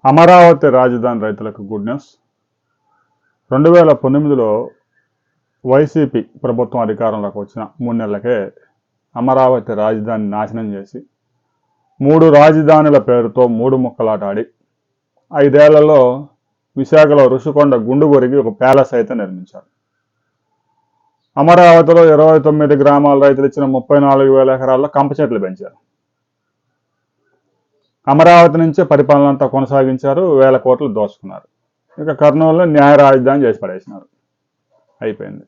అమరావతి రాజధాని రైతులకు good news. 2019లో YCP ప్రభుత్వం అధికారంలోకి వచ్చిన 3 నెలలకే అమరావతి రాజధాని నాశనం చేసి 3 రాజధానుల పేరుతో 3 ముక్కలాట ఆడి 5 ఏళ్లలో విశాఖలో రుషికొండ గుండు కొరిగి ఒక ప్యాలెస్ అయితే నిర్మించారు. అమరావతిలో 29 గ్రామాల రైతులు ఇచ్చిన 34,000 ఎకరాల్లో కంప చెట్లు పెంచారు. అమరావతి నుంచే పరిపాలన అంతా కొనసాగించారు. 1000 కోట్లు దోచుకున్నారు. ఇక కర్నూలులో న్యాయ రాజధాని చేసి పడేసినారు. అయిపోయింది.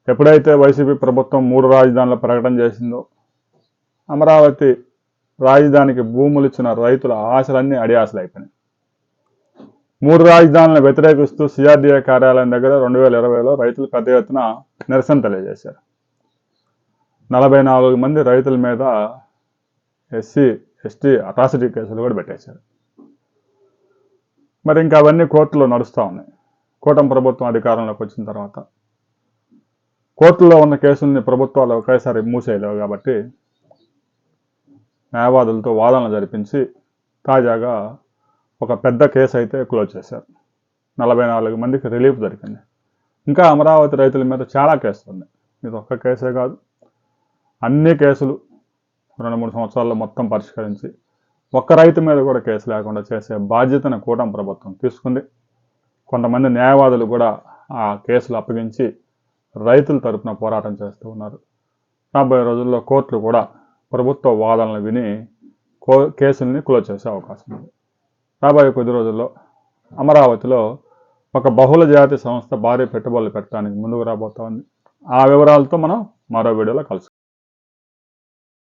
ఎప్పుడైతే వైసీపీ ప్రభుత్వం 3 రాజధానుల ప్రకటన చేసిందో అమరావతి రాజధానికి భూములు ఇచ్చిన రైతుల ఆశలన్నీ అడియాసలు అయిపోయినాయి. 3 రాజధానులను వ్యతిరేకిస్తూ సిఆర్డీఏ కార్యాలయం దగ్గర 2020లో రైతులు పెద్ద ఎత్తున నిరసన తెలియజేశారు. 44 మంది రైతుల మీద ఎస్సీ ఎస్టీ అట్రాసిటీ కేసులు కూడా పెట్టేశారు. మరి ఇంకా అవన్నీ కోర్టులో నడుస్తూ ఉన్నాయి. కూటమి ప్రభుత్వం అధికారంలోకి వచ్చిన తర్వాత కోర్టులో ఉన్న కేసుల్ని ప్రభుత్వాలు ఒకేసారి మూసేయలేవు కాబట్టి న్యాయవాదులతో వాదనలు జరిపించి తాజాగా ఒక పెద్ద కేసు అయితే క్లోజ్ చేశారు. 44 మందికి రిలీఫ్ దొరికింది. ఇంకా అమరావతి రైతుల మీద చాలా కేసులు ఉన్నాయి. ఇది ఒక్క కేసే కాదు, అన్ని కేసులు 2-3 సంవత్సరాల్లో మొత్తం పరిష్కరించి ఒక్క రైతు మీద కూడా కేసు లేకుండా చేసే బాధ్యతను కూటమి ప్రభుత్వం తీసుకుంది. కొంతమంది న్యాయవాదులు కూడా ఆ కేసులు అప్పగించి రైతుల తరపున పోరాటం చేస్తూ ఉన్నారు. రాబోయే రోజుల్లో కోర్టులు కూడా ప్రభుత్వ వాదనలు విని కేసుల్ని క్లోజ్ చేసే అవకాశం ఉంది. రాబోయే కొద్ది రోజుల్లో అమరావతిలో ఒక బహుళ జాతి సంస్థ భారీ పెట్టుబడులు పెట్టడానికి ముందుకు రాబోతోంది. ఆ వివరాలతో మనం మరో వీడియోలో కలుసుకుందాం.